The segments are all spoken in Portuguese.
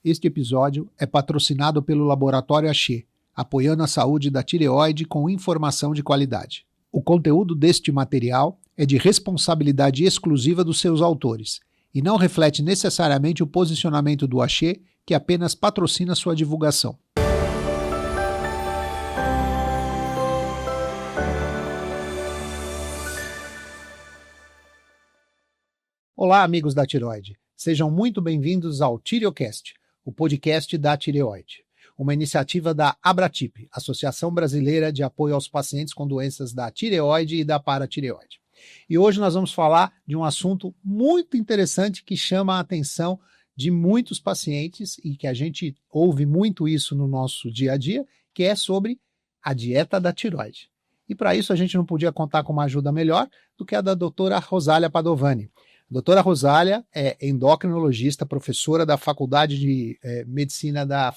Este episódio é patrocinado pelo Laboratório Axê, apoiando a saúde da tireoide com informação de qualidade. O conteúdo deste material é de responsabilidade exclusiva dos seus autores e não reflete necessariamente o posicionamento do Axê, que apenas patrocina sua divulgação. Olá, amigos da tireoide. Sejam muito bem-vindos ao Tireocast, o podcast da tireoide, uma iniciativa da Abratip, Associação Brasileira de Apoio aos Pacientes com Doenças da Tireoide e da Paratireoide. E hoje nós vamos falar de um assunto muito interessante que chama a atenção de muitos pacientes e que a gente ouve muito isso no nosso dia a dia, que é sobre a dieta da tireoide. E para isso a gente não podia contar com uma ajuda melhor do que a da doutora Rosália Padovani. A doutora Rosália é endocrinologista, professora da Faculdade de Medicina da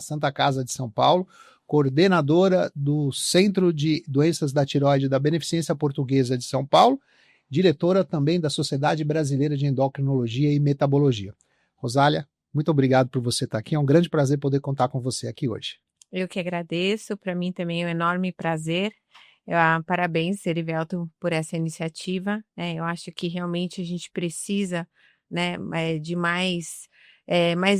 Santa Casa de São Paulo, coordenadora do Centro de Doenças da Tireoide da Beneficência Portuguesa de São Paulo, diretora também da Sociedade Brasileira de Endocrinologia e Metabologia. Rosália, muito obrigado por você estar aqui, é um grande prazer poder contar com você aqui hoje. Eu que agradeço, para mim também é um enorme prazer. Parabéns, Erivelto, por essa iniciativa. Eu acho que realmente a gente precisa, né, de mais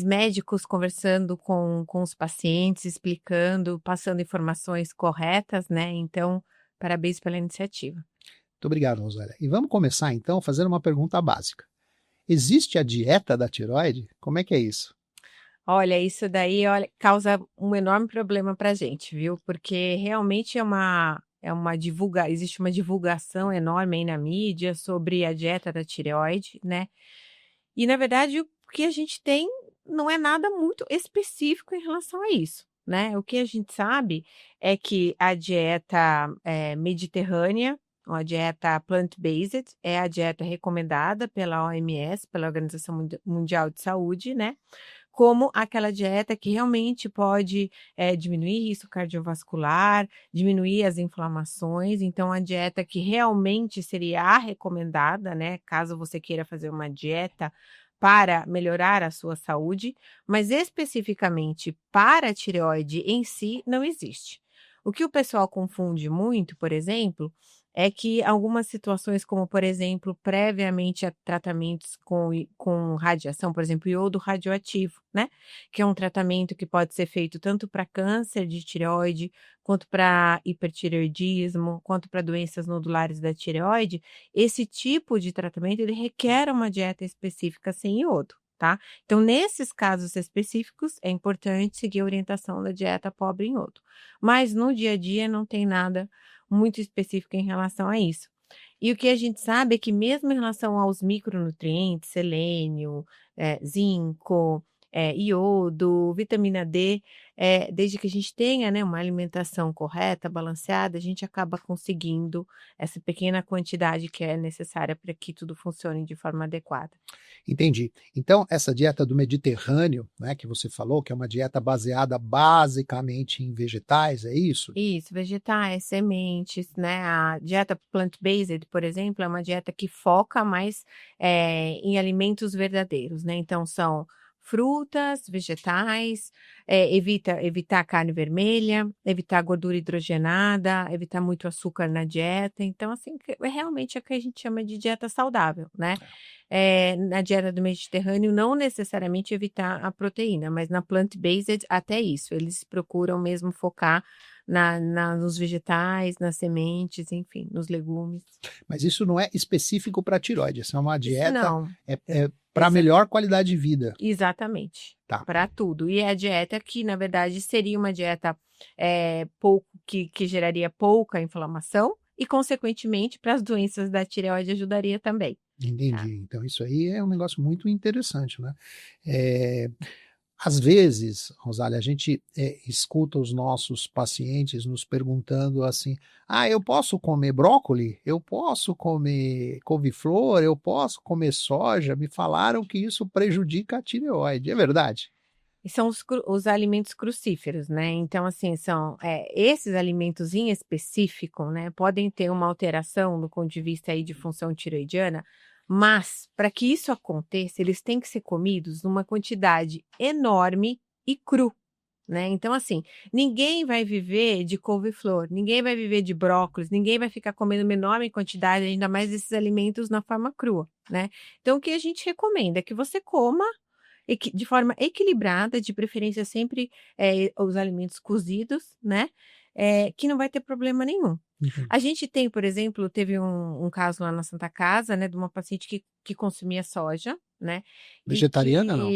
médicos conversando com os pacientes, explicando, passando informações corretas, né? Então, parabéns pela iniciativa. Muito obrigado, Rosália. E vamos começar, então, fazendo uma pergunta básica. Existe a dieta da tireoide? Como é que é isso? Olha, isso daí causa um enorme problema para a gente, viu? Porque realmente existe uma divulgação enorme aí na mídia sobre a dieta da tireoide, né? E, na verdade, o que a gente tem não é nada muito específico em relação a isso, né? O que a gente sabe é que a dieta mediterrânea, ou a dieta plant-based, é a dieta recomendada pela OMS, pela Organização Mundial de Saúde, né? Como aquela dieta que realmente pode diminuir risco cardiovascular, diminuir as inflamações. Então, a dieta que realmente seria a recomendada, né, caso você queira fazer uma dieta para melhorar a sua saúde, mas especificamente para a tireoide em si, não existe. O que o pessoal confunde muito, por exemplo, é que algumas situações, como por exemplo, previamente a tratamentos com radiação, por exemplo, iodo radioativo, né? Que é um tratamento que pode ser feito tanto para câncer de tireoide, quanto para hipertireoidismo, quanto para doenças nodulares da tireoide. Esse tipo de tratamento, ele requer uma dieta específica sem iodo, tá? Então, nesses casos específicos, é importante seguir a orientação da dieta pobre em iodo. Mas no dia a dia não tem nada muito específico em relação a isso. E o que a gente sabe é que mesmo em relação aos micronutrientes, selênio, zinco, iodo, vitamina D, desde que a gente tenha, né, uma alimentação correta, balanceada, a gente acaba conseguindo essa pequena quantidade que é necessária para que tudo funcione de forma adequada. Entendi. Então, essa dieta do Mediterrâneo, né, que você falou, que é uma dieta baseada basicamente em vegetais, é isso? Isso, vegetais, sementes, né? A dieta plant-based, por exemplo, é uma dieta que foca mais em alimentos verdadeiros, né? Então, são frutas, vegetais, evitar carne vermelha, evitar gordura hidrogenada, evitar muito açúcar na dieta. Então, assim, é realmente o que a gente chama de dieta saudável, né? Na dieta do Mediterrâneo, não necessariamente evitar a proteína, mas na plant-based, até isso. Eles procuram mesmo focar nos vegetais, nas sementes, enfim, nos legumes. Mas isso não é específico para tireoide, essa é uma dieta para Exa- melhor qualidade de vida. Exatamente, Tá. para tudo. E é a dieta que, na verdade, seria uma dieta que geraria pouca inflamação e, consequentemente, para as doenças da tireoide ajudaria também. Entendi. Tá? Então, isso aí é um negócio muito interessante, né? Às vezes, Rosália, a gente escuta os nossos pacientes nos perguntando assim: eu posso comer brócoli? Eu posso comer couve-flor? Eu posso comer soja? Me falaram que isso prejudica a tireoide. É verdade? E são os alimentos crucíferos, né? Então, assim, são esses alimentos em específico, né? Podem ter uma alteração do ponto de vista aí de função tiroidiana, Mas, para que isso aconteça, eles têm que ser comidos numa quantidade enorme e cru, né? Então, assim, ninguém vai viver de couve-flor, ninguém vai viver de brócolis, ninguém vai ficar comendo uma enorme quantidade, ainda mais desses alimentos na forma crua, né? Então, o que a gente recomenda é que você coma de forma equilibrada, de preferência sempre os alimentos cozidos, né? Que não vai ter problema nenhum. Entendi. A gente tem, por exemplo, teve um caso lá na Santa Casa, né, de uma paciente que consumia soja, né? Vegetariana, não?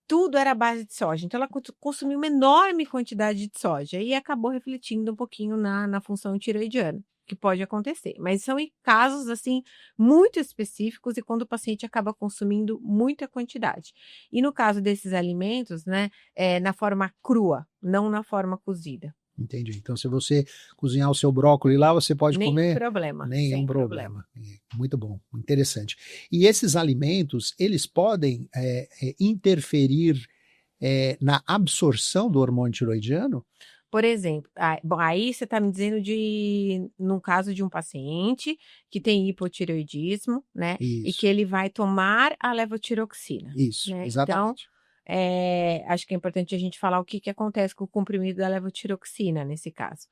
Tudo era à base de soja. Então, ela consumiu uma enorme quantidade de soja e acabou refletindo um pouquinho na função tiroidiana, que pode acontecer. Mas são em casos, assim, muito específicos e quando o paciente acaba consumindo muita quantidade. E no caso desses alimentos, né, na forma crua, não na forma cozida. Entendi. Então, se você cozinhar o seu brócolis lá, você pode Nenhum comer? problema. Nenhum Sem problema. Muito bom, interessante. E esses alimentos, eles podem interferir na absorção do hormônio tiroidiano? Por exemplo, bom, aí você está me dizendo no caso de um paciente que tem hipotireoidismo, né? E Isso, que ele vai tomar a levotiroxina, isso, né? Então, exatamente. acho que é importante a gente falar o que acontece com o comprimido da levotiroxina nesse caso.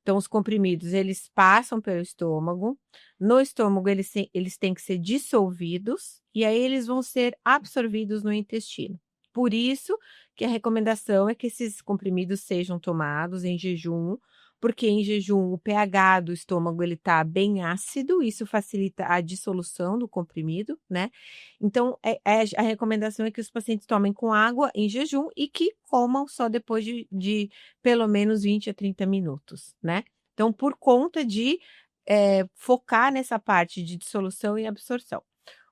Então, os comprimidos, eles passam pelo estômago. No estômago, eles têm que ser dissolvidos e aí eles vão ser absorvidos no intestino. Por isso que a recomendação é que esses comprimidos sejam tomados em jejum, porque em jejum o pH do estômago ele está bem ácido, isso facilita a dissolução do comprimido, né? Então, a recomendação é que os pacientes tomem com água em jejum e que comam só depois de pelo menos 20 a 30 minutos, né? Então, por conta de focar nessa parte de dissolução e absorção.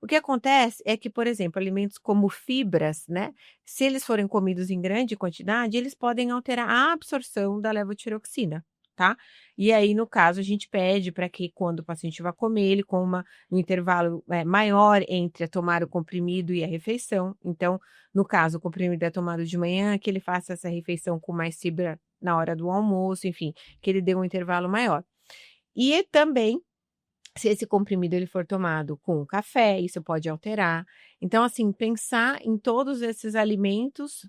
O que acontece é que, por exemplo, alimentos como fibras, né? Se eles forem comidos em grande quantidade, eles podem alterar a absorção da levotiroxina, tá? E aí, no caso, a gente pede para que quando o paciente vai comer, ele coma um intervalo maior entre a tomar o comprimido e a refeição. Então, no caso, o comprimido é tomado de manhã, que ele faça essa refeição com mais fibra na hora do almoço, enfim, que ele dê um intervalo maior. E também se esse comprimido ele for tomado com café, isso pode alterar. Então, assim, pensar em todos esses alimentos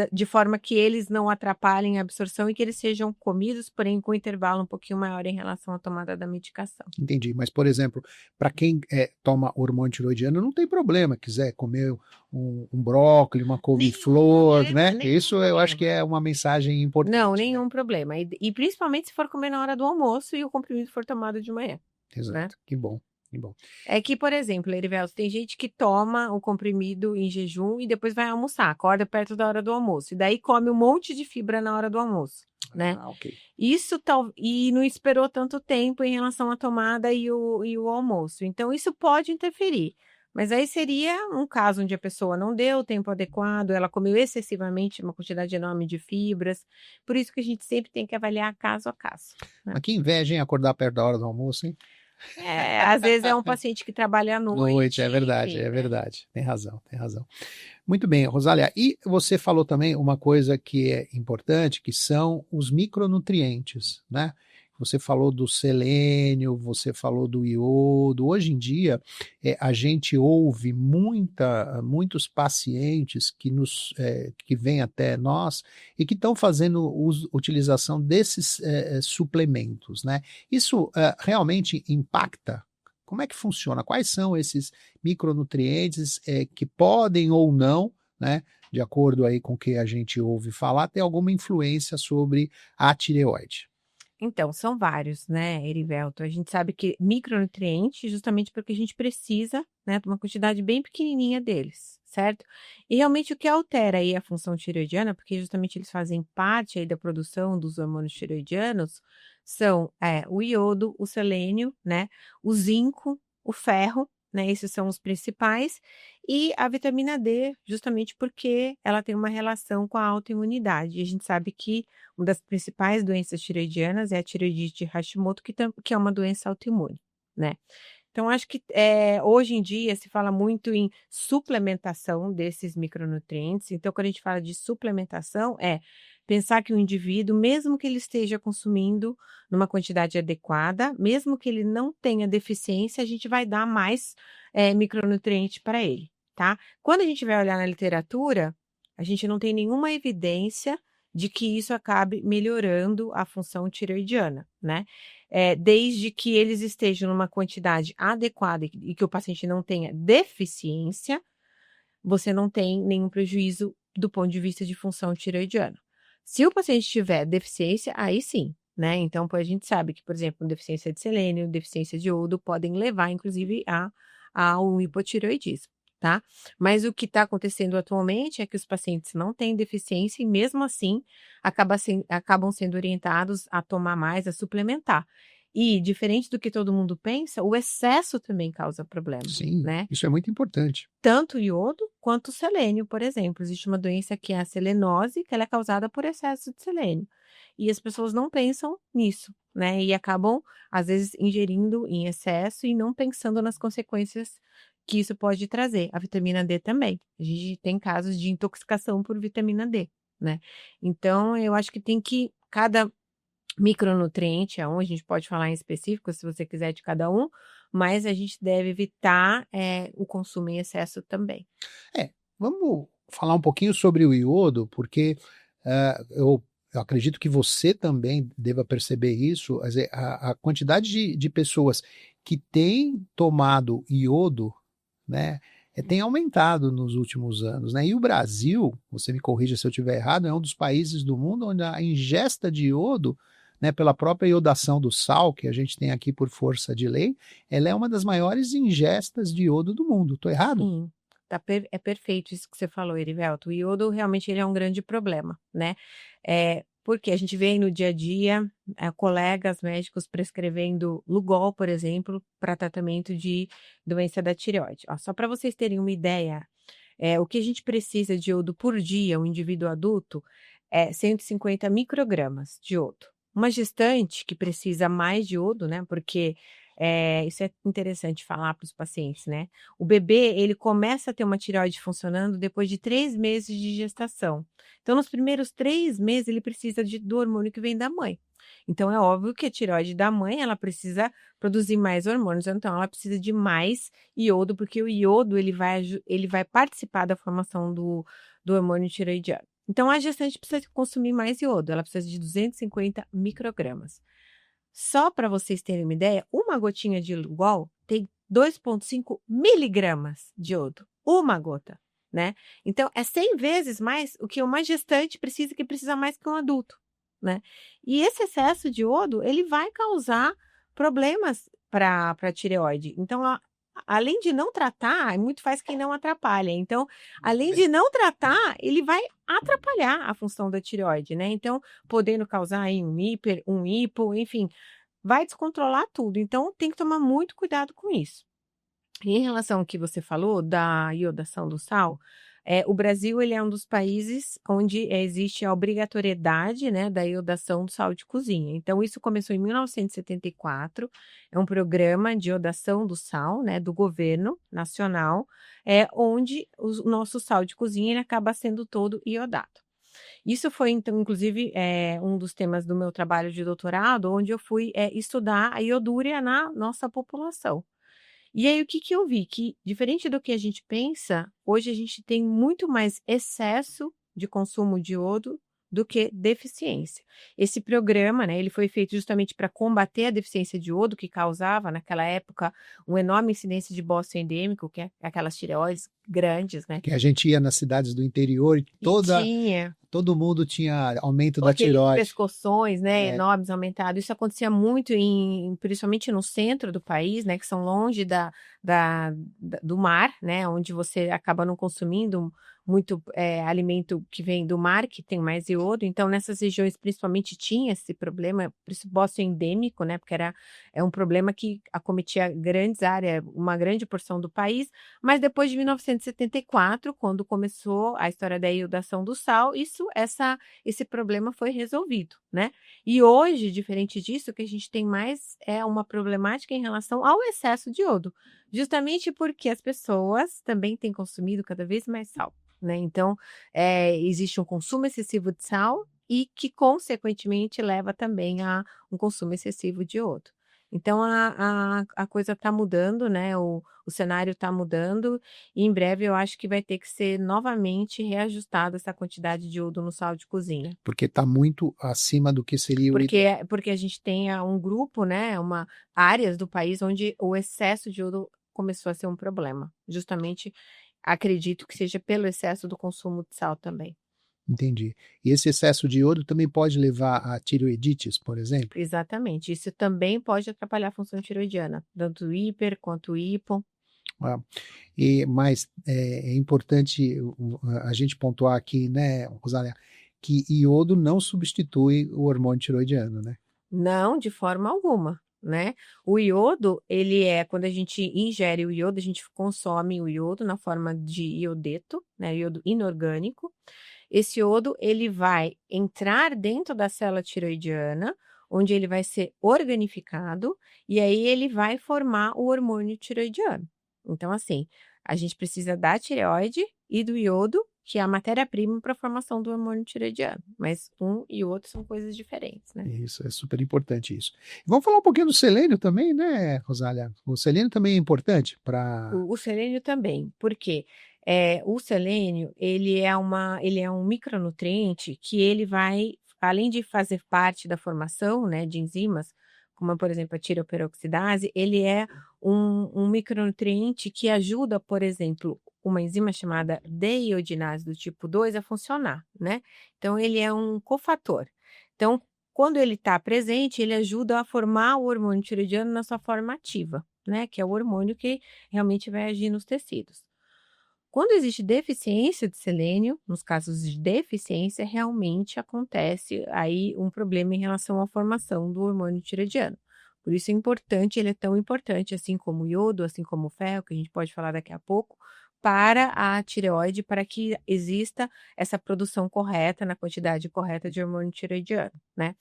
de forma que eles não atrapalhem a absorção e que eles sejam comidos, porém com um intervalo um pouquinho maior em relação à tomada da medicação. Entendi. Mas, por exemplo, para quem toma hormônio tiroidiano, não tem problema, quiser comer um brócolis, uma couve-flor, né? Isso eu acho que é uma mensagem importante. Não, Né? nenhum problema. E principalmente se for comer na hora do almoço e o comprimido for tomado de manhã. Exato. Né? Que bom. Que bom. É que, por exemplo, Erivelto, tem gente que toma o comprimido em jejum e depois vai almoçar, acorda perto da hora do almoço, e daí come um monte de fibra na hora do almoço, né? Ok. E não esperou tanto tempo em relação à tomada e o almoço. Então, isso pode interferir. Mas aí seria um caso onde a pessoa não deu o tempo adequado, ela comeu excessivamente uma quantidade enorme de fibras. Por isso que a gente sempre tem que avaliar caso a caso. Né? Mas que inveja, hein, acordar perto da hora do almoço, hein? Às vezes é um paciente que trabalha à noite. É verdade, enfim, é né? verdade. Tem razão, tem razão. Muito bem, Rosália. E você falou também uma coisa que é importante, que são os micronutrientes, né? Você falou do selênio, você falou do iodo. Hoje em dia, a gente ouve muitos pacientes que vêm até nós e que estão fazendo utilização desses suplementos, né? Isso realmente impacta? Como é que funciona? Quais são esses micronutrientes que podem ou não, né, de acordo aí com o que a gente ouve falar, ter alguma influência sobre a tireoide? Então, são vários, né, Erivelto? A gente sabe que micronutrientes, justamente porque a gente precisa, né, de uma quantidade bem pequenininha deles, certo? E realmente o que altera aí a função tireoidiana, porque justamente eles fazem parte aí da produção dos hormônios tireoidianos, são o iodo, o selênio, né, o zinco, o ferro, né, esses são os principais, e a vitamina D, justamente porque ela tem uma relação com a autoimunidade. E a gente sabe que uma das principais doenças tireoidianas é a tireoidite de Hashimoto, que é uma doença autoimune, né? Então, acho que hoje em dia se fala muito em suplementação desses micronutrientes. Então, quando a gente fala de suplementação, pensar que o indivíduo, mesmo que ele esteja consumindo numa quantidade adequada, mesmo que ele não tenha deficiência, a gente vai dar mais micronutriente para ele, tá? Quando a gente vai olhar na literatura, a gente não tem nenhuma evidência de que isso acabe melhorando a função tireoidiana, né? Desde que eles estejam numa quantidade adequada e que o paciente não tenha deficiência, você não tem nenhum prejuízo do ponto de vista de função tireoidiana. Se o paciente tiver deficiência, aí sim, né? Então, a gente sabe que, por exemplo, deficiência de selênio, deficiência de iodo podem levar, inclusive, ao hipotireoidismo, tá? Mas o que está acontecendo atualmente é que os pacientes não têm deficiência e, mesmo assim, acabam sendo orientados a tomar mais, a suplementar. E, diferente do que todo mundo pensa, o excesso também causa problema, Sim, né? isso é muito importante. Tanto o iodo quanto o selênio, por exemplo. Existe uma doença que é a selenose, que ela é causada por excesso de selênio. E as pessoas não pensam nisso, né? E acabam, às vezes, ingerindo em excesso e não pensando nas consequências que isso pode trazer. A vitamina D também. A gente tem casos de intoxicação por vitamina D, né? Então, eu acho que cada micronutriente, a gente pode falar em específico, se você quiser, de cada um, mas a gente deve evitar o consumo em excesso também. Vamos falar um pouquinho sobre o iodo, porque eu acredito que você também deva perceber isso. Quer dizer, a quantidade de pessoas que têm tomado iodo, né, tem aumentado nos últimos anos, né? E o Brasil, você me corrija se eu estiver errado, é um dos países do mundo onde a ingesta de iodo, né, pela própria iodação do sal que a gente tem aqui por força de lei, ela é uma das maiores ingestas de iodo do mundo. Estou errado? Sim, é perfeito isso que você falou, Erivelto. O iodo realmente ele é um grande problema, né? Porque a gente vê aí no dia a dia colegas médicos prescrevendo Lugol, por exemplo, para tratamento de doença da tireoide. Ó, só para vocês terem uma ideia, o que a gente precisa de iodo por dia, um indivíduo adulto, é 150 microgramas de iodo. Uma gestante que precisa mais de iodo, né? Porque isso é interessante falar para os pacientes, né? O bebê, ele começa a ter uma tireoide funcionando depois de 3 meses de gestação. Então, nos primeiros 3 meses, ele precisa do hormônio que vem da mãe. Então, é óbvio que a tireoide da mãe, ela precisa produzir mais hormônios, então ela precisa de mais iodo, porque o iodo, ele vai participar da formação do hormônio tireoidiano. Então, a gestante precisa consumir mais iodo, ela precisa de 250 microgramas. Só para vocês terem uma ideia, uma gotinha de Lugol tem 2,5 miligramas de iodo. Uma gota, né? Então, é 100 vezes mais o que uma gestante precisa, que precisa mais que um adulto, né? E esse excesso de iodo, ele vai causar problemas para a tireoide. Então, além de não tratar, muito faz quem não atrapalha. Então, além de não tratar, ele vai atrapalhar a função da tireoide, né? Então, podendo causar aí um hipo, enfim, vai descontrolar tudo. Então, tem que tomar muito cuidado com isso. E em relação ao que você falou da iodação do sal, o Brasil ele é um dos países onde existe a obrigatoriedade, né, da iodação do sal de cozinha. Então, isso começou em 1974, é um programa de iodação do sal, né, do governo nacional, onde o nosso sal de cozinha ele acaba sendo todo iodado. Isso foi, então, inclusive, um dos temas do meu trabalho de doutorado, onde eu fui estudar a iodúria na nossa população. E aí, o que eu vi? Que, diferente do que a gente pensa, hoje a gente tem muito mais excesso de consumo de iodo do que deficiência. Esse programa, né, ele foi feito justamente para combater a deficiência de iodo, que causava, naquela época, uma enorme incidência de bócio endêmico, que é aquelas tireoides grandes, né? Que a gente ia nas cidades do interior e todo mundo tinha aumento da aqueles tireoide. pescoções, né, enormes, aumentados. Isso acontecia muito principalmente no centro do país, né, que são longe do mar, né, onde você acaba não consumindo muito alimento que vem do mar, que tem mais iodo. Então, nessas regiões, principalmente, tinha esse problema, pressuposto endêmico, né? Porque é um problema que acometia grandes áreas, uma grande porção do país. Mas depois de 1974, quando começou a história da iodação do sal, esse problema foi resolvido, né? E hoje, diferente disso, o que a gente tem mais é uma problemática em relação ao excesso de iodo, justamente porque as pessoas também têm consumido cada vez mais sal, né? Então, existe um consumo excessivo de sal e que, consequentemente, leva também a um consumo excessivo de iodo. Então, a coisa está mudando, né? O cenário está mudando e em breve eu acho que vai ter que ser novamente reajustada essa quantidade de iodo no sal de cozinha. Porque está muito acima do que seria o ideal. Porque a gente tem um grupo, né, áreas do país onde o excesso de iodo começou a ser um problema. Justamente, acredito que seja pelo excesso do consumo de sal também. Entendi. E esse excesso de iodo também pode levar a tireoidites, por exemplo? Exatamente. Isso também pode atrapalhar a função tiroidiana, tanto o hiper quanto o hipo. Ah, mas é importante a gente pontuar aqui, né, Rosália, que iodo não substitui o hormônio tiroidiano, né? Não, de forma alguma, né? O iodo, quando a gente ingere o iodo, a gente consome o iodo na forma de iodeto, né, iodo inorgânico. Esse iodo, ele vai entrar dentro da célula tiroidiana, onde ele vai ser organificado, e aí ele vai formar o hormônio tiroidiano. Então, assim, a gente precisa da tireoide e do iodo, que é a matéria-prima para a formação do hormônio tiroidiano. Mas um e outro são coisas diferentes, né? Isso, é super importante isso. Vamos falar um pouquinho do selênio também, né, Rosália? O selênio também é importante para... O selênio também, porque o selênio, ele é um micronutriente que ele vai, além de fazer parte da formação, né, de enzimas, como por exemplo a tiroperoxidase, ele é um micronutriente que ajuda, por exemplo, uma enzima chamada deiodinase do tipo 2 a funcionar, né? Então ele é um cofator. Então, quando ele está presente, ele ajuda a formar o hormônio tiroidiano na sua forma ativa, né? Que é o hormônio que realmente vai agir nos tecidos. Quando existe deficiência de selênio, nos casos de deficiência, realmente acontece aí um problema em relação à formação do hormônio tiroidiano. Por isso é importante, ele é tão importante, assim como o iodo, assim como o ferro, que a gente pode falar daqui a pouco, para a tireoide, para que exista essa produção correta, na quantidade correta de hormônio tiroidiano, né?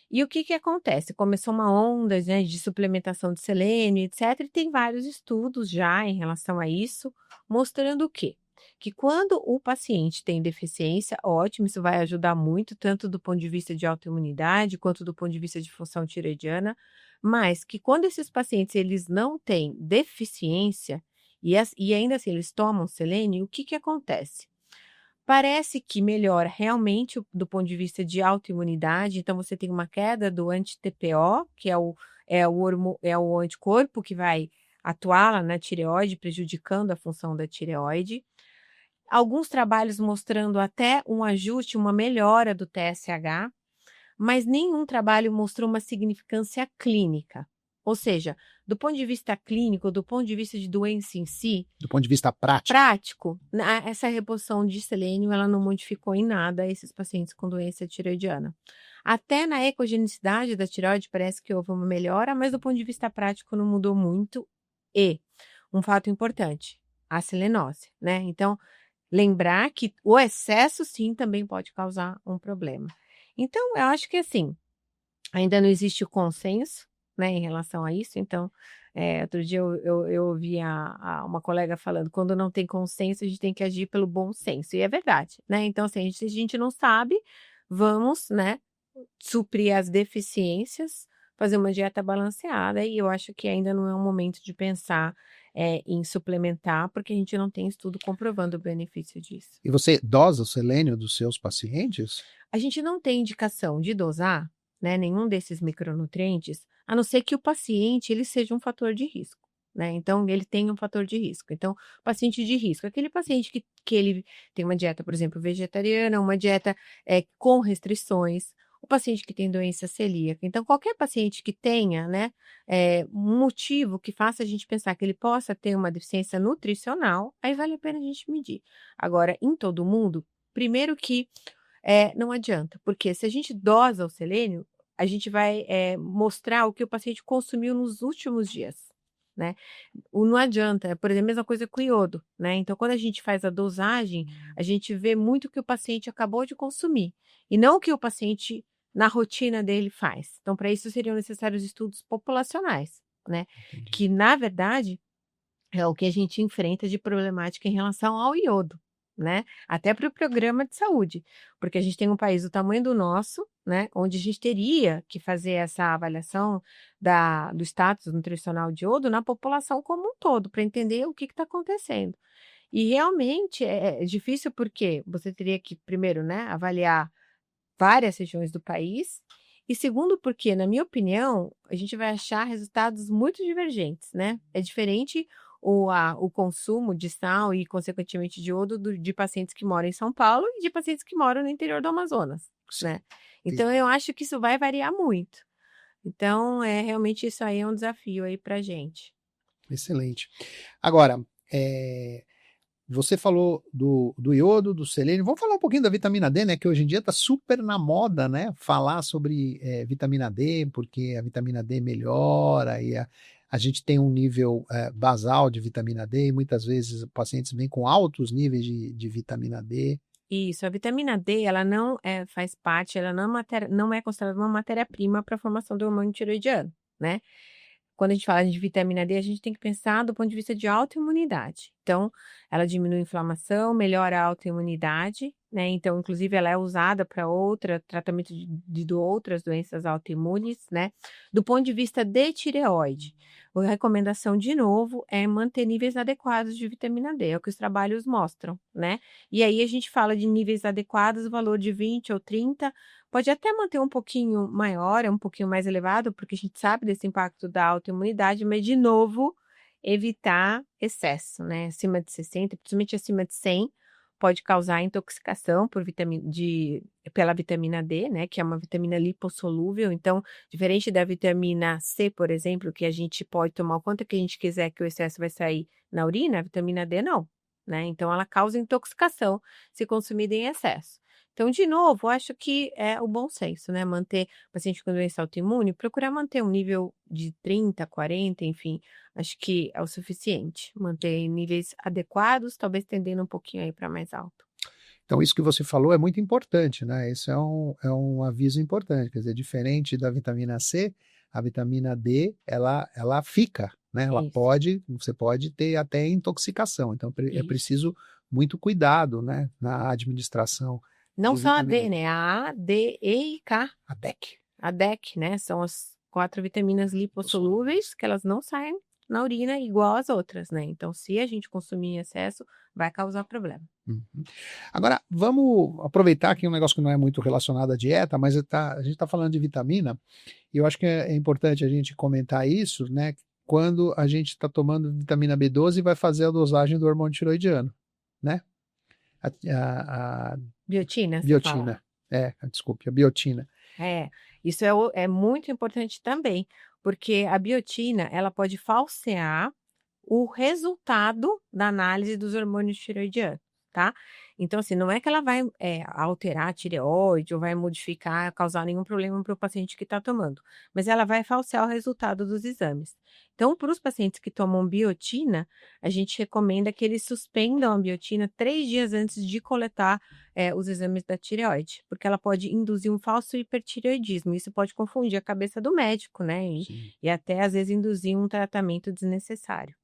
E o que que acontece? Começou uma onda, né, de suplementação de selênio, etc. E tem vários estudos já em relação a isso, mostrando o quê? Que quando o paciente tem deficiência, ótimo, isso vai ajudar muito, tanto do ponto de vista de autoimunidade, quanto do ponto de vista de função tiroidiana, mas que quando esses pacientes eles não têm deficiência, e ainda assim eles tomam selênio, o que que acontece? Parece que melhora realmente do ponto de vista de autoimunidade, então você tem uma queda do anti-TPO, que é o anticorpo que vai atuar lá na tireoide, prejudicando a função da tireoide. Alguns trabalhos mostrando até um ajuste, uma melhora do TSH, mas nenhum trabalho mostrou uma significância clínica. Ou seja, do ponto de vista clínico, do ponto de vista de doença em si, Do ponto de vista prático, essa reposição de selênio, ela não modificou em nada esses pacientes com doença tiroidiana. Até na ecogenicidade da tireoide parece que houve uma melhora, mas do ponto de vista prático não mudou muito. E, um fato importante, a selenose, né? Então, lembrar que o excesso, sim, também pode causar um problema. Então, eu acho que, assim, ainda não existe o consenso, né, em relação a isso. Então, outro dia eu ouvi uma colega falando, quando não tem consenso, a gente tem que agir pelo bom senso. E é verdade, né? Então, assim, se a gente não sabe, vamos, né, suprir as deficiências, fazer uma dieta balanceada. E eu acho que ainda não é o momento de pensar em suplementar, porque a gente não tem estudo comprovando o benefício disso. e você dosa o selênio dos seus pacientes? A gente não tem indicação de dosar, né, nenhum desses micronutrientes, a não ser que o paciente ele seja um fator de risco, né? Então, ele tem um fator de risco. Então, paciente de risco, aquele paciente que ele tem uma dieta, por exemplo, vegetariana, uma dieta com restrições, o paciente que tem doença celíaca. Então, qualquer paciente que tenha, né, um motivo que faça a gente pensar que ele possa ter uma deficiência nutricional, aí vale a pena a gente medir. Agora, em todo mundo, primeiro que não adianta, porque se a gente dosa o selênio, a gente vai mostrar o que o paciente consumiu nos últimos dias, né? Não adianta, por exemplo, a mesma coisa com o iodo, né? Então, quando a gente faz a dosagem, a gente vê muito o que o paciente acabou de consumir, e não o que o paciente, na rotina dele, faz. Então, para isso seriam necessários estudos populacionais, né? Entendi. Que, na verdade, é o que a gente enfrenta de problemática em relação ao iodo, né? Até para o programa de saúde, porque a gente tem um país do tamanho do nosso, né? Onde a gente teria que fazer essa avaliação do status nutricional de iodo na população como um todo, para entender o que está acontecendo. E realmente é difícil porque você teria que, primeiro, né, avaliar várias regiões do país, e segundo porque, na minha opinião, a gente vai achar resultados muito divergentes, né? É diferente o consumo de sal e, consequentemente, de iodo de pacientes que moram em São Paulo e de pacientes que moram no interior do Amazonas, Sim. né? Então, eu acho que isso vai variar muito. Então, realmente isso aí é um desafio aí pra gente. Excelente. Agora, você falou do iodo, do selênio. Vamos falar um pouquinho da vitamina D, né? Que hoje em dia está super na moda, né? Falar sobre vitamina D, porque a vitamina D melhora e a gente tem um nível basal de vitamina D e muitas vezes os pacientes vêm com altos níveis de vitamina D. Isso, a vitamina D, ela não faz parte, ela não é considerada uma matéria-prima para a formação do hormônio tiroidiano, né? Quando a gente fala de vitamina D, a gente tem que pensar do ponto de vista de autoimunidade. Então, ela diminui a inflamação, melhora a autoimunidade, né? Então, inclusive, ela é usada para tratamento de outras doenças autoimunes, né? Do ponto de vista de tireoide, a recomendação, de novo, é manter níveis adequados de vitamina D, é o que os trabalhos mostram, né? E aí a gente fala de níveis adequados, valor de 20 ou 30. Pode até manter um pouquinho maior, um pouquinho mais elevado, porque a gente sabe desse impacto da autoimunidade, mas, de novo, evitar excesso, né? Acima de 60, principalmente acima de 100, pode causar intoxicação pela vitamina D, né? Que é uma vitamina lipossolúvel. Então, diferente da vitamina C, por exemplo, que a gente pode tomar o quanto que a gente quiser que o excesso vai sair na urina, a vitamina D não, né? Então, ela causa intoxicação se consumida em excesso. Então, de novo, eu acho que é o bom senso, né? Manter o paciente com doença autoimune, procurar manter um nível de 30, 40, enfim, acho que é o suficiente. Manter em níveis adequados, talvez tendendo um pouquinho aí para mais alto. Então, isso que você falou é muito importante, né? Isso é um aviso importante. Quer dizer, diferente da vitamina C, a vitamina D, ela fica, né? Isso. Você pode ter até intoxicação. Então, é Isso. preciso muito cuidado, né? Na administração Não de só a vitamina D, né? A, D, E e K. A DEC. A DEC, né? São as 4 vitaminas lipossolúveis que elas não saem na urina igual as outras, né? Então, se a gente consumir em excesso, vai causar problema. Uhum. Agora, vamos aproveitar aqui um negócio que não é muito relacionado à dieta, mas a gente está falando de vitamina, e eu acho que é importante a gente comentar isso, né? Quando a gente está tomando vitamina B12 e vai fazer a dosagem do hormônio tiroidiano, né? A Biotina, você fala? biotina. Desculpe, a biotina. Isso é muito importante também, porque a biotina, ela pode falsear o resultado da análise dos hormônios tiroidianos, tá? Então, assim, não é que ela vai alterar a tireoide ou vai modificar, causar nenhum problema para o paciente que está tomando, mas ela vai falsear o resultado dos exames. Então, para os pacientes que tomam biotina, a gente recomenda que eles suspendam a biotina 3 dias antes de coletar os exames da tireoide, porque ela pode induzir um falso hipertireoidismo. Isso pode confundir a cabeça do médico, né? Sim. E até, às vezes, induzir um tratamento desnecessário.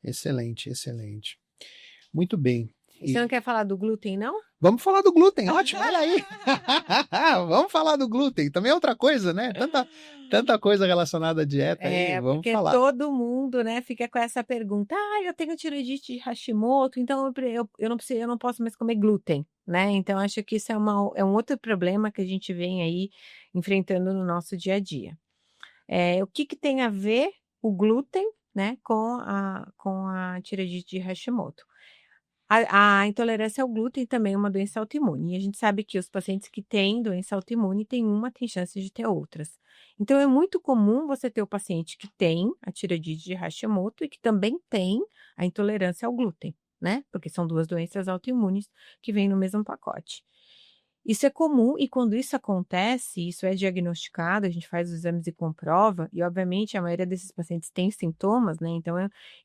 Excelente, excelente. Muito bem. E você não quer falar do glúten, não? Vamos falar do glúten, ótimo, olha aí. Vamos falar do glúten, também é outra coisa, né? Tanta coisa relacionada à dieta aí, vamos Porque falar. todo mundo, né, fica com essa pergunta: eu tenho tireoidite de Hashimoto, então eu não posso mais comer glúten, né? Então, acho que isso é um outro problema que a gente vem aí enfrentando no nosso dia a dia. O que tem a ver o glúten, né, com a tireoidite de Hashimoto? A intolerância ao glúten também é uma doença autoimune. E a gente sabe que os pacientes que têm doença autoimune têm chance de ter outras. Então, é muito comum você ter o paciente que tem a tireoidite de Hashimoto e que também tem a intolerância ao glúten, né? Porque são duas doenças autoimunes que vêm no mesmo pacote. Isso é comum e quando isso acontece, isso é diagnosticado, a gente faz os exames e comprova, e obviamente a maioria desses pacientes tem sintomas, né? Então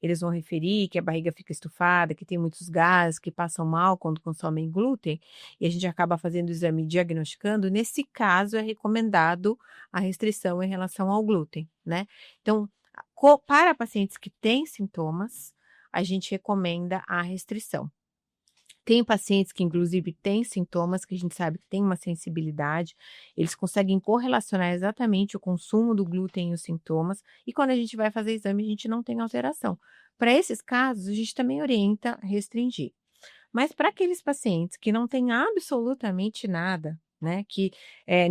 eles vão referir que a barriga fica estufada, que tem muitos gases, que passam mal quando consomem glúten, e a gente acaba fazendo o exame e diagnosticando. Nesse caso, é recomendado a restrição em relação ao glúten, né? Então, para pacientes que têm sintomas, a gente recomenda a restrição. Tem pacientes que, inclusive, têm sintomas, que a gente sabe que tem uma sensibilidade, eles conseguem correlacionar exatamente o consumo do glúten e os sintomas, e quando a gente vai fazer exame, a gente não tem alteração. Para esses casos, a gente também orienta a restringir. Mas para aqueles pacientes que não têm absolutamente nada, né, que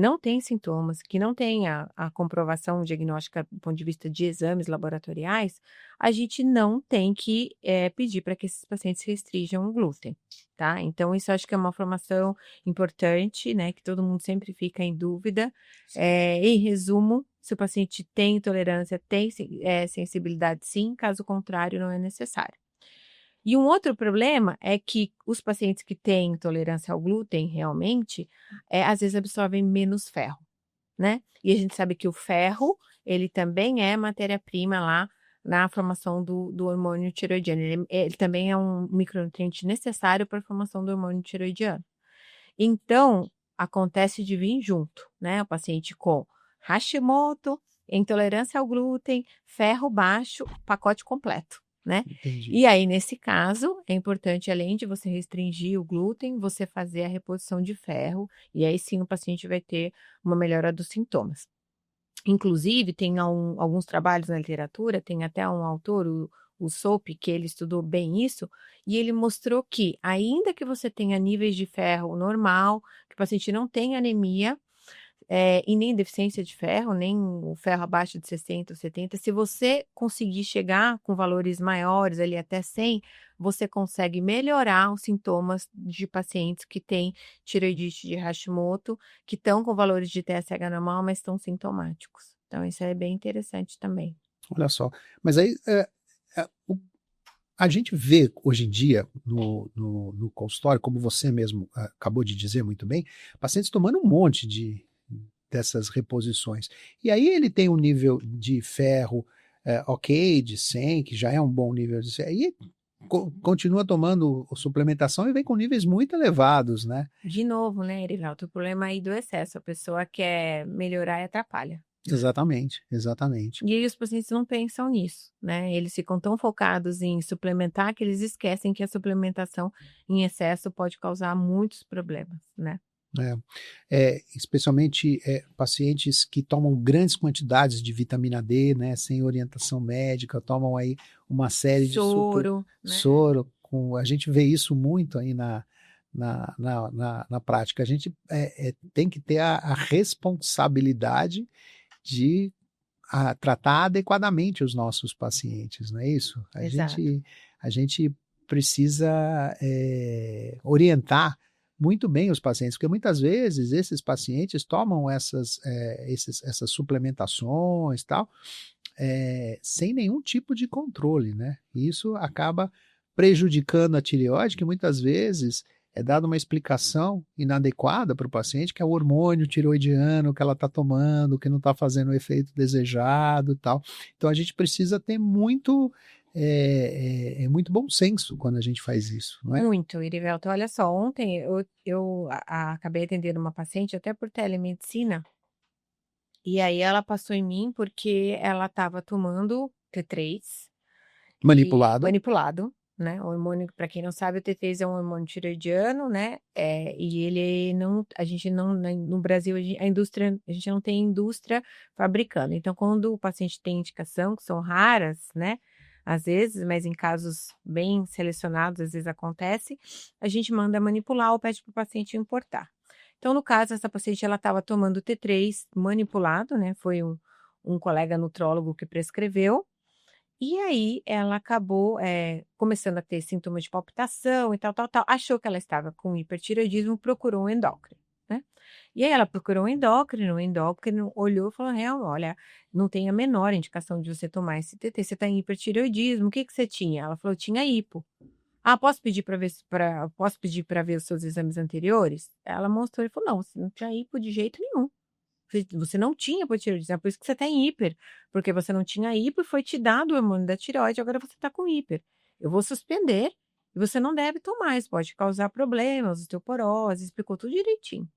não têm sintomas, que não têm a comprovação diagnóstica do ponto de vista de exames laboratoriais, a gente não tem que pedir para que esses pacientes restringam o glúten, tá? Então, isso acho que é uma informação importante, né, que todo mundo sempre fica em dúvida. Em resumo, se o paciente tem intolerância, tem sensibilidade, sim, caso contrário, não é necessário. E um outro problema é que os pacientes que têm intolerância ao glúten, realmente, às vezes absorvem menos ferro, né? E a gente sabe que o ferro, ele também é matéria-prima lá na formação do hormônio tiroidiano. Ele também é um micronutriente necessário para a formação do hormônio tiroidiano. Então, acontece de vir junto, né? O paciente com Hashimoto, intolerância ao glúten, ferro baixo, pacote completo, né? Entendi. E aí, nesse caso, é importante, além de você restringir o glúten, você fazer a reposição de ferro, e aí sim o paciente vai ter uma melhora dos sintomas. Inclusive, tem alguns trabalhos na literatura, tem até um autor, o Soap, que ele estudou bem isso, e ele mostrou que, ainda que você tenha níveis de ferro normal, que o paciente não tenha anemia, e nem deficiência de ferro, nem o ferro abaixo de 60 ou 70, se você conseguir chegar com valores maiores, ali até 100, você consegue melhorar os sintomas de pacientes que têm tireoidite de Hashimoto, que estão com valores de TSH normal, mas estão sintomáticos. Então, isso é bem interessante também. Olha só. Mas aí a gente vê hoje em dia no consultório, como você mesmo acabou de dizer muito bem, pacientes tomando um monte dessas reposições. E aí ele tem um nível de ferro ok, de 100, que já é um bom nível de ferro, e continua tomando suplementação e vem com níveis muito elevados, né? De novo, né, Erivelto, o problema aí do excesso, a pessoa quer melhorar e atrapalha. Exatamente, exatamente. E aí os pacientes não pensam nisso, né? Eles ficam tão focados em suplementar que eles esquecem que a suplementação em excesso pode causar muitos problemas, né? Especialmente pacientes que tomam grandes quantidades de vitamina D, né, sem orientação médica, tomam aí uma série de Soro, né? soro, a gente vê isso muito aí na prática. A gente tem que ter a responsabilidade de tratar adequadamente os nossos pacientes, não é isso? Exato. A gente precisa orientar muito bem os pacientes, porque muitas vezes esses pacientes tomam essas suplementações tal, sem nenhum tipo de controle, né? E isso acaba prejudicando a tireoide, que muitas vezes é dada uma explicação inadequada para o paciente, que é o hormônio tireoidiano que ela está tomando, que não está fazendo o efeito desejado e tal. Então a gente precisa ter muito bom senso quando a gente faz isso, não é? Muito, Irivelto. Olha só, ontem eu acabei atendendo uma paciente até por telemedicina, e aí ela passou em mim porque ela estava tomando T3 e Manipulado. manipulado, né? O hormônio, para quem não sabe, o T3 é um hormônio tireoidiano, né? E ele não, a gente não, no Brasil, a gente não tem indústria fabricando. Então, quando o paciente tem indicação, que são raras, né? Às vezes, mas em casos bem selecionados, às vezes acontece, a gente manda manipular ou pede para o paciente importar. Então, no caso, essa paciente, ela estava tomando T3 manipulado, né? Foi um colega nutrólogo que prescreveu, E aí ela acabou, começando a ter sintomas de palpitação e tal, tal, tal, achou que ela estava com hipertireoidismo, procurou um endócrino, né. E aí ela procurou um endócrino, o endócrino olhou e falou: "Real olha, não tem a menor indicação de você tomar esse TT, você está em hipertireoidismo, o que que você tinha?" Ela falou: "Tinha hipo". "Ah, posso pedir para ver os seus exames anteriores?" Ela mostrou, ele falou: "Não, você não tinha hipo de jeito nenhum. Você não tinha hipotireoidismo, é por isso que você está em hiper, porque você não tinha hipo e foi te dado o hormônio da tireoide, agora você está com hiper. Eu vou suspender e você não deve tomar, isso pode causar problemas, osteoporose", explicou tudo direitinho.